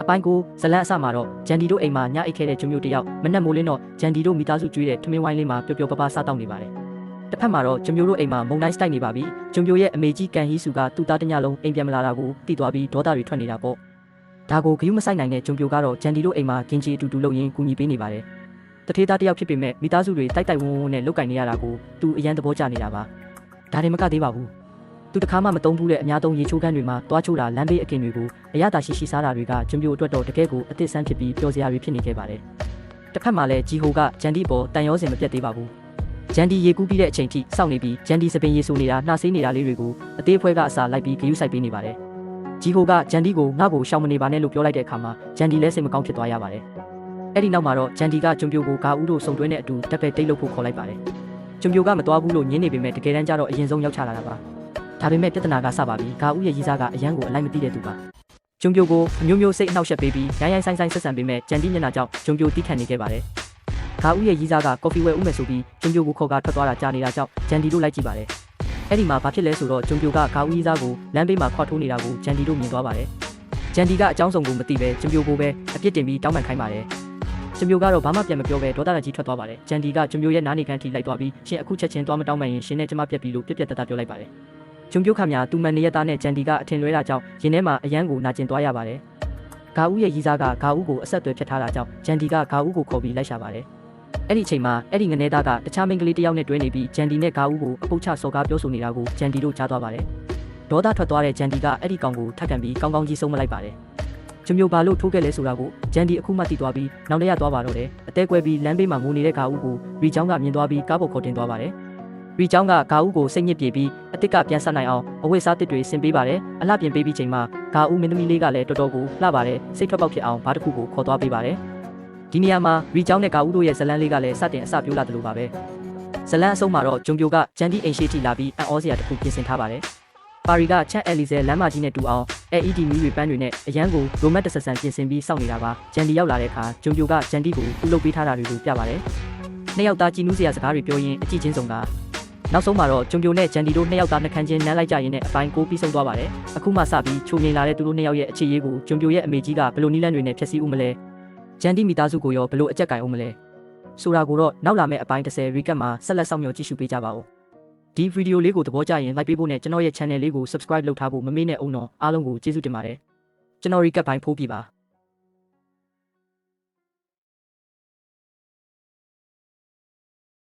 အပိုင်းကိုဇလန်အစမှာတော့ဂျန်ဒီတို့အိမ်မှာညအိတ်ခဲတဲ့ကျွမျိုးတယောက်မနက်မိုးလင်းတော့ဂျန်ဒီတို့မိသားစုကျွေးတဲ့ထမင်းဝိုင်းလေးမှာပျော်ပျော်ပါးပါးစားတောက်နေပါတယ်။တစ်ဖက်မှာတော့ကျွမျိုးတို့အိမ်မှာမုန်တိုင်းစတိုက်နေပါပြီ။ကျွမျိုးရဲ့အမေကြီးကန်ဟီစုကသူ့သားတညလုံးအိမ်ပြန်မလာတာကိုသိသွားပြီးဒေါသတွေထွက်နေတာပေါ့။ဒါကိုဂယုမဆိုင်နိုင်တဲ့ကျွမျိုးကတော့ဂျန်ဒီတို့အိမ်မှာကင်ချီအတူတူလုပ်ရင်းကူညီပေးနေပါတယ်။တထေးသားတယောက်ဖြစ်ပေမဲ့မိသားစုတွေတိုက်တိုက်ဝန်းဝန်းနဲ့လုပ်ကင်နေရတာကိုသူအရန်သဘောကျနေတာပါ။ဒါတွေမကသေးပါဘူး။သူတခါမှမတုံးဘူးတဲ့အများသုံးရေချိုးခန်းတွေမှာတွားချိုးတာလမ်းဘေးအကင်တွေကိုအရသာရှိစားတာတွေကကျွမျိုးအတွက်တော့တကယ်ကိုအသစ်ဆန်းဖြစ်ပြီးပျော်စရာတွေဖြစ်နေခဲ့ပါတယ်။တစ်ဖက်မှာလည်းဂျီဟိုကဂျန်ဒီပေါ်တန်ရောစင်မပြတ်သေးပါဘူး။ဂျန်ဒီရေကူးပြီးတဲ့အချိန်ထိစောင့်နေပြီးဂျန်ဒီစပင်ရေဆူနေတာနှာဆေးနေတာလေးတွေကိုအသေးဖွဲကအစာလိုက်ပြီးဂရုစိုက်ပေးနေပါတယ်။ဂျီဟိုကဂျန်ဒီကိုငါ့ကိုရှောင်မနေပါနဲ့လို့ပြောလိုက်တဲ့အခါမှာဂျန်ဒီလည်းစိတ်မကောင်းဖြစ်သွားရပါတယ်။အဲ့ဒီနောက်မှာတော့ဂျန်ဒီကကျွမျိုးကိုဂါဦးတို့စုံတွဲနဲ့အတူတက်ပဲတိတ်လို့ဖို့ခေါ်လိုက်ပါတယ်။ကျွမျိုးကမသွားဘူးလို့ညင်းနေပေမဲ့တကယ်တမ်းကျတော့အရင်ဆုံးရောက်ချလာတာပါ။ဒါပေမဲ့ပြဿနာကစပါပြီဂါဦးရဲ့ရီးစားကအရန်ကိုအလိုက်မသိတဲ့သူပါကျွန်းပြိုကိုအမျိုးမျိုးစိတ်အနှောက်ယှက်ပေးပြီးရိုင်းဆိုင်ဆက်ဆံပေးမဲ့ကြံတိမျက်နှာကြောင့်ကျွန်းပြိုတီးခံနေခဲ့ပါတယ်ဂါဦးရဲ့ရီးစားကကော်ဖီဝယ်ဦးမယ်ဆိုပြီးကျွန်းပြိုကိုခေါ်ကထွက်သွားတာကြားနေတာကြောင့်ဂျန်ဒီတို့လိုက်ကြည့်ပါတယ်အဲ့ဒီမှာဘာဖြစ်လဲဆိုတော့ကျွန်းပြိုကဂါဦးရီးစားကိုလမ်းဘေးမှာခွာထိုးနေတာကိုဂျန်ဒီတို့မြင်သွားပါတယ်ဂျန်ဒီကအကြောင်းစုံကိုမသိပဲကျွန်းပြိုကိုပဲအပြစ်တင်ပြီးတောင်းပန်ခိုင်းပါတယ်ကျွန်းပြိုကတော့ဘာမှပြန်မပြောပဲဒေါသတကြီးထွက်သွားပါတယ်ဂျန်ဒီကကျွန်းပြိုရဲ့နားနေခန်းထိလိုက်သွားပြီးရှင်အခုချက်ချင်းသွားမတောင်းပန်ရင်ရှင်နဲ့ကျမပြက်ပြီးလို့ပြက်တပြောလိုက်ပါတယ်ကျွန်းပြိုခါများသူမန်နေရသားနဲ့ဂျန်ဒီကအထင်လွဲတာကြောင့်ရင်ထဲမှာအယမ်းကိုနာကျင်သွားရပါတယ်။ဂါဦးရဲ့ရီးစားကဂါဦးကိုအဆက်အသွယ်ဖြတ်ထားတာကြောင့်ဂျန်ဒီကဂါဦးကိုခေါ်ပြီးလိုက်ရှာပါတယ်။အဲ့ဒီအချိန်မှာအဲ့ဒီငနေသားကတခြားမိန်းကလေးတစ်ယောက်နဲ့တွဲနေပြီးဂျန်ဒီနဲ့ဂါဦးကိုအပုတ်ချစော်ကားပြောဆိုနေတာကိုဂျန်ဒီတို့ကြားသွားပါတယ်။ဒေါသထွက်သွားတဲ့ဂျန်ဒီကအဲ့ဒီကောင်ကိုထပ်ကန်ပြီးကောင်းကောင်းကြီးဆုံးမလိုက်ပါတယ်။ကျွန်းမျိုးဘာလို့ထိုးခဲ့လဲဆိုတာကိုဂျန်ဒီအခုမှသိသွားပြီးနောက်တရသွားပါတော့တယ်။အသေးကွဲပြီးလမ်းဘေးမှာငိုနေတဲ့ဂါဦးကိုရီချောင်းကမြင်သွားပြီးကားပေါ်ခေါ်တင်သွားပါတယ်။ရီချောင်းကဂါဦးကိုစိတ်ညစ်ပြေပြီးအတစ်ကပြန်ဆက်နိုင်အောင်အဝတ်စားတစ်တွေဆင်ပေးပါတယ်အလှပြင်ပေးပြီးချိန်မှာဂါဦးမင်းသမီးလေးကလည်းတော်တော်ကိုလှပါတယ်စိတ်ထွက်ပေါက်ဖြစ်အောင်ဘာတစ်ခုကိုခေါ်သွားပေးပါတယ်ဒီနေရာမှာရီချောင်းနဲ့ဂါဦးတို့ရဲ့ဇလန်းလေးကလည်းစတင်အစပြိုးလာတယ်လို့ပါပဲဇလန်းအဆုံးမှာတော့ဂျုံပြိုကဂျန်ဒီအိမ်ရှိထိလာပြီးအံ့ဩစရာတစ်ခုပြင်ဆင်ထားပါတယ်ပါရီကချန်အယ်လီဇဲလမ်းမကြီးနဲ့တူအောင် LED မီးတွေပန်းတွေနဲ့အရန်ကိုရိုမတ်တဆဆန်ပြင်ဆင်ပြီးစောင့်နေတာပါဂျန်ဒီရောက်လာတဲ့အခါဂျုံပြိုကဂျန်ဒီကိုပြုလုပ်ပေးထားတာတွေကိုပြပါတယ်နှစ်ယောက်သားကြည်နူးစရာစကားတွေပြောရင်းအကြည့်ချင်းစုံကနောက်ဆုံးမှာတော့ကျွန်းပြိုနဲ့ဂျန်ဒီတို့နှစ်ယောက်သားနှခမ်းချင်းနမ်းလိုက်ကြရင်းနဲ့အပိုင်းကိုပြီးဆုံးသွားပါတယ်အခုမှစပြီးချိုငိန်လာတဲ့သူတို့နှစ်ယောက်ရဲ့အခြေရေးကိုကျွန်းပြိုရဲ့အမေကြီးကဘယ်လိုနီးလန်းတွေနဲ့ဖျက်ဆီးဦးမလဲဂျန်ဒီမိသားစုကိုရောဘယ်လိုအကြက်ကင်အောင်မလဲဆိုတာကိုတော့နောက်လာမယ့်အပိုင်း30 recap မှာဆက်လက်ဆောင်မျှော်ကြည့်ရှုပေးကြပါဦးဒီဗီဒီယိုလေးကိုသဘောကျရင် like ပေးဖို့နဲ့ကျွန်တော်ရဲ့ channel လေးကို subscribe လုပ်ထားဖို့မမေ့နဲ့အောင်တော့အားလုံးကိုကျေးဇူးတင်ပါတယ်ကျွန်တော် recap ပိုင်းဖိုးပြပါ